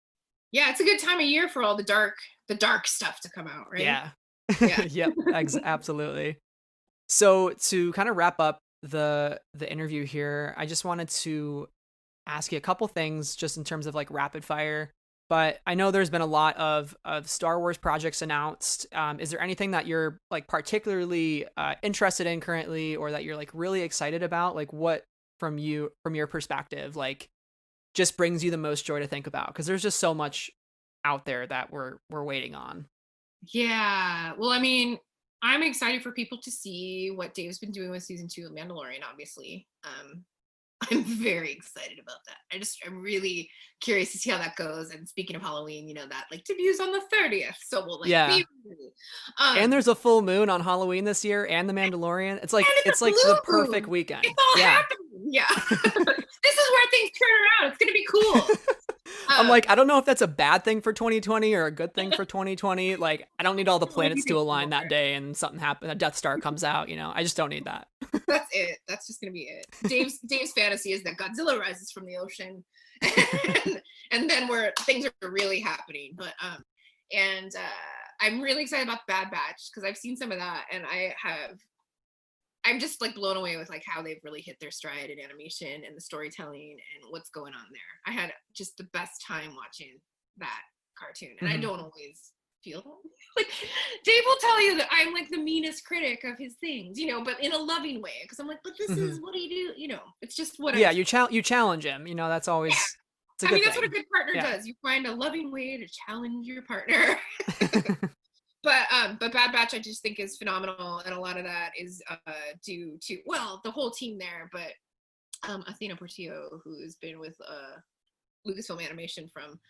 Yeah, it's a good time of year for all the dark stuff to come out, right? Yeah. Yep, absolutely. So to kind of wrap up the interview here, I just wanted to ask you a couple things just in terms of like rapid fire. But I know there's been a lot of Star Wars projects announced. Is there anything that you're like particularly interested in currently, or that you're like really excited about? Like, what from your perspective, like, just brings you the most joy to think about? Because there's just so much out there that we're waiting on. Yeah. Well, I mean, I'm excited for people to see what Dave's been doing with season 2 of Mandalorian, obviously. I'm very excited about that. I'm really curious to see how that goes. And speaking of Halloween, that like debuts on the 30th, so we'll like Yeah. be ready. And And there's a full moon on Halloween this year, and The Mandalorian. It's like it's a the blue perfect moon. weekend. It's all Yeah. happening. Yeah. This is where things turn around. It's gonna be cool. I'm like, I don't know if that's a bad thing for 2020 or a good thing for 2020. Like, I don't need all the planets to align that day and something happen, a Death Star comes out, I just don't need that. That's it. That's just gonna be it. Dave's fantasy is that Godzilla rises from the ocean, and then where things are really happening. But I'm really excited about Bad Batch because I've seen some of that, and I'm just like blown away with like how they've really hit their stride in animation and the storytelling and what's going on there. I had just the best time watching that cartoon, and I don't always feel that. Like Dave will tell you that I'm like the meanest critic of his things, but in a loving way, because I'm like, but this is what he do, it's just what you challenge him, that's always it's a good that's thing. what a good partner does. You find a loving way to challenge your partner. But Bad Batch I just think is phenomenal, and a lot of that is due to the whole team there, but Athena Portillo, who's been with Lucasfilm Animation from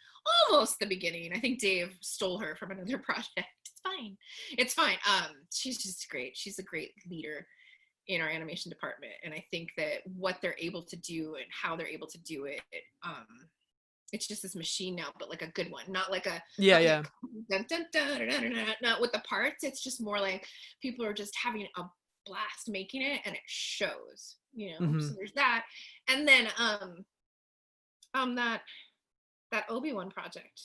almost the beginning. I think Dave stole her from another project. It's fine. She's just great. She's a great leader in our animation department, and I think that what they're able to do and how they're able to do it, it's just this machine now, but like a good one, not like a yeah. Dun, dun, dun, dun, dun, dun, not with the parts. It's just more like people are just having a blast making it, and it shows. So there's that, and then that Obi-Wan project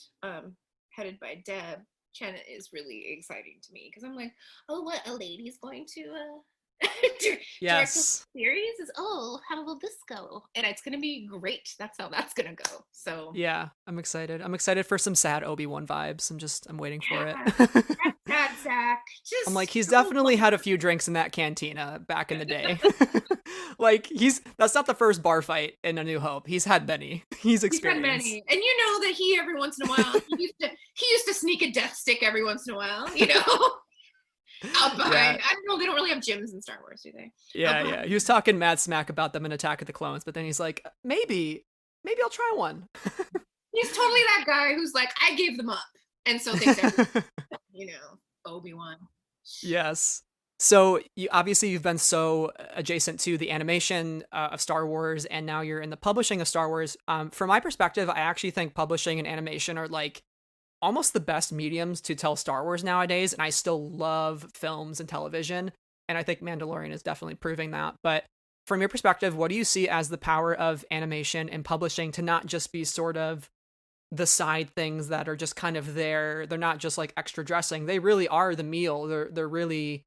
headed by Deb Chen is really exciting to me because I'm like, oh, what, a lady's going to direct a series? How will this go? And it's gonna be great. That's how that's gonna go. So yeah, I'm excited. I'm excited for some sad Obi-Wan vibes. I'm waiting for it. Sad Zach. I'm like, he's definitely had a few drinks in that cantina back in the day. Like that's not the first bar fight in A New Hope. He's had many. He's experienced. And that he every once in a while he used to sneak a death stick every once in a while, out behind. I don't know, they don't really have gyms in Star Wars, do they? Yeah. He was talking mad smack about them in Attack of the Clones, but then he's like, maybe I'll try one. He's totally that guy who's like, I gave them up, and so things are, Obi-Wan. Yes. So you've been so adjacent to the animation of Star Wars, and now you're in the publishing of Star Wars. From my perspective, I actually think publishing and animation are like almost the best mediums to tell Star Wars nowadays, and I still love films and television, and I think Mandalorian is definitely proving that. But from your perspective, what do you see as the power of animation and publishing to not just be sort of the side things that are just kind of there? They're not just like extra dressing. They really are the meal. They're really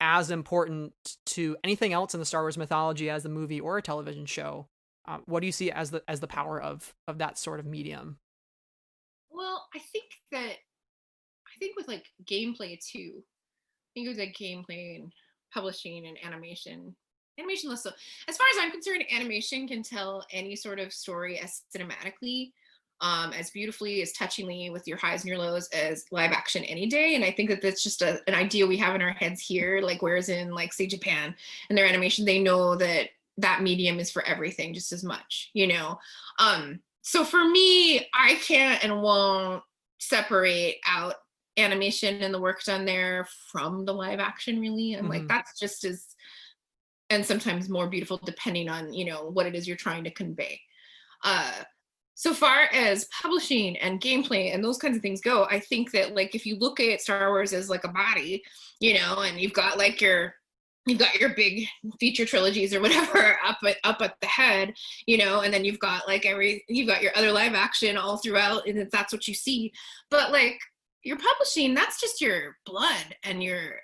as important to anything else in the Star Wars mythology as a movie or a television show. What do you see as the power of that sort of medium? Well, I think with like gameplay too. I think it was like gameplay and publishing and animation less so. As far as I'm concerned, animation can tell any sort of story as cinematically, as beautifully, as touchingly, with your highs and your lows as live action any day. And I think that that's just an idea we have in our heads here, like whereas in like say Japan and their animation, they know that medium is for everything just as much, so for me, I can't and won't separate out animation and the work done there from the live action, really. I'm like, that's just as, and sometimes more beautiful depending on, what it is you're trying to convey. So far as publishing and gameplay and those kinds of things go, I think that like if you look at Star Wars as like a body, and you've got your big feature trilogies or whatever up at the head, and then you've got your other live action all throughout, and that's what you see. But like your publishing, that's just your blood, and your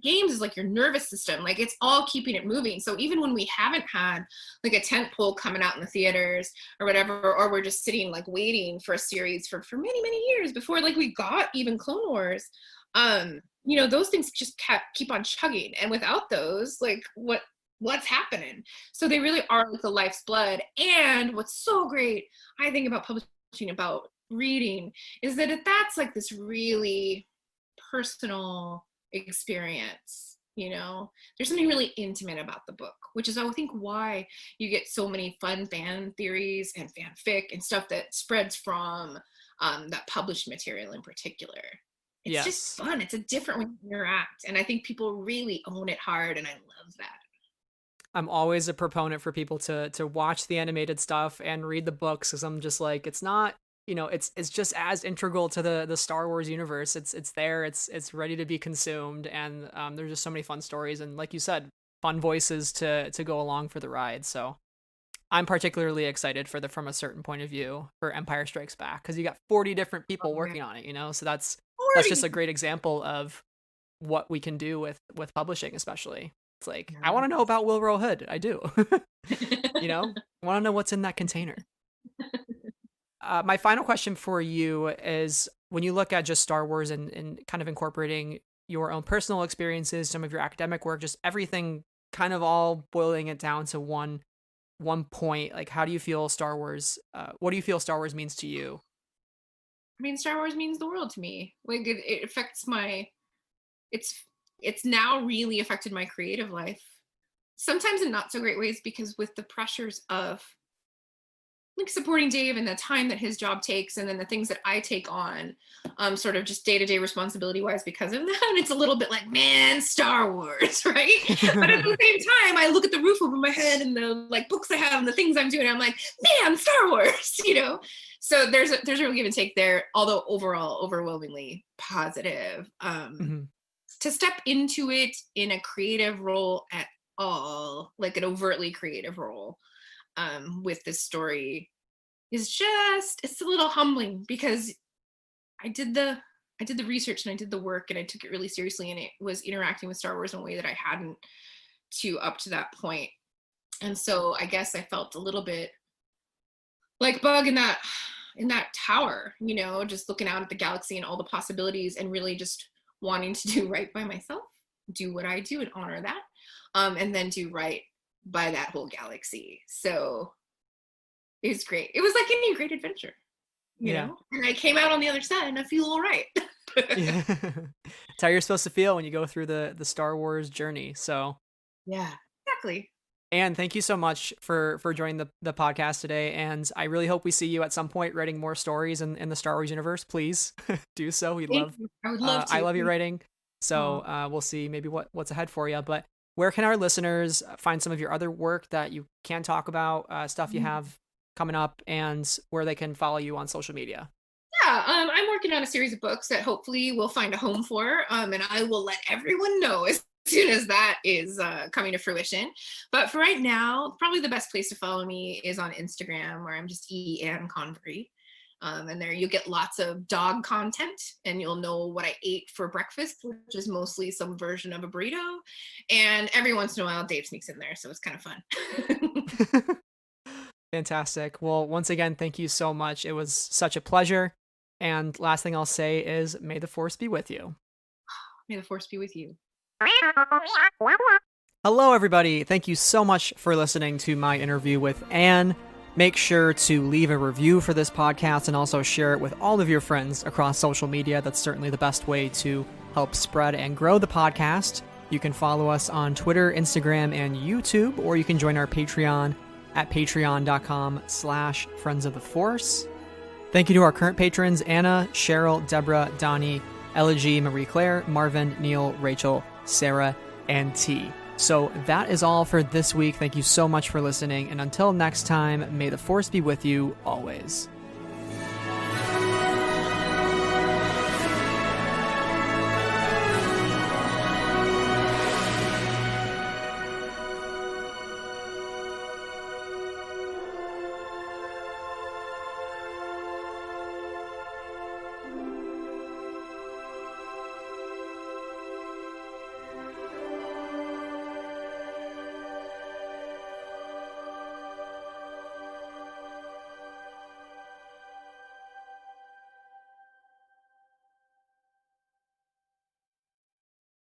games is like your nervous system. Like it's all keeping it moving. So even when we haven't had like a tent pole coming out in the theaters or whatever, or we're just sitting like waiting for a series for many, many years before like we got even Clone Wars, those things just keep on chugging. And without those, like what's happening? So they really are like the life's blood. And what's so great, I think, about publishing, about reading, is that that's like this really personal experience You know, there's something really intimate about the book, which is, I think, why you get so many fun fan theories and fanfic and stuff that spreads from that published material in particular. It's just fun. It's a different way to interact. And I think people really own it hard. And I love that. I'm always a proponent for people to watch the animated stuff and read the books, because I'm just like, it's not, it's just as integral to the Star Wars universe. It's there, it's ready to be consumed, and there's just so many fun stories, and like you said, fun voices to go along for the ride. So I'm particularly excited from a certain point of view for Empire Strikes Back, because you got 40 different people working on it, so that's just a great example of what we can do with publishing, especially. It's like, I want to know about Wilbur Hood. I do. I want to know what's in that container. My final question for you is, when you look at just Star Wars and kind of incorporating your own personal experiences, some of your academic work, just everything kind of all boiling it down to one point, like, how do you feel Star Wars, what do you feel Star Wars means to you? I mean, Star Wars means the world to me. Like, it affects it's now really affected my creative life, sometimes in not so great ways, because with the pressures of like supporting Dave and the time that his job takes, and then the things that I take on, sort of just day-to-day responsibility wise because of that, and it's a little bit like, man, Star Wars, right? But at the same time, I look at the roof over my head and the like books I have and the things I'm doing, and I'm like, man, Star Wars, So there's a real give and take there, although overall overwhelmingly positive. To step into it in a creative role at all, like an overtly creative role, with this story, is it's a little humbling, because I did the research and I did the work and I took it really seriously, and it was interacting with Star Wars in a way that I hadn't up to that point. And so I guess I felt a little bit like Bug in that tower, just looking out at the galaxy and all the possibilities, and really just wanting to do right by myself, do what I do and honor that, and then do right by that whole galaxy. So it was great. It was like any great adventure, you know? And I came out on the other side and I feel all right. Yeah. It's how you're supposed to feel when you go through the Star Wars journey. So yeah, exactly. And thank you so much for joining the podcast today. And I really hope we see you at some point writing more stories in the Star Wars universe. Please do so. I would love to. I love your writing. So we'll see maybe what's ahead for you. But where can our listeners find some of your other work that you can talk about, stuff you have coming up, and where they can follow you on social media? Yeah, I'm working on a series of books that hopefully we'll find a home for, and I will let everyone know as soon as that is coming to fruition. But for right now, probably the best place to follow me is on Instagram, where I'm just Convery. And there you'll get lots of dog content, and you'll know what I ate for breakfast, which is mostly some version of a burrito. And every once in a while, Dave sneaks in there, so it's kind of fun. Fantastic. Well, once again, thank you so much. It was such a pleasure. And last thing I'll say is, may the Force be with you. May the Force be with you. Hello, everybody. Thank you so much for listening to my interview with Anne. Make sure to leave a review for this podcast and also share it with all of your friends across social media. That's certainly the best way to help spread and grow the podcast. You can follow us on Twitter, Instagram, and YouTube, or you can join our Patreon at patreon.com/Friends of the Force. Thank you to our current patrons, Anna, Cheryl, Deborah, Donnie, Elegy, Marie Claire, Marvin, Neil, Rachel, Sarah, and T. So that is all for this week. Thank you so much for listening, and until next time, may the Force be with you always.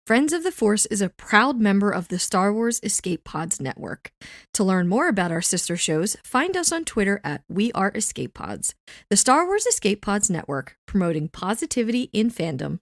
Friends of the Force is a proud member of the Star Wars Escape Pods network. To learn more about our sister shows, find us on Twitter at We Are Escape Pods. The Star Wars Escape Pods network, promoting positivity in fandom.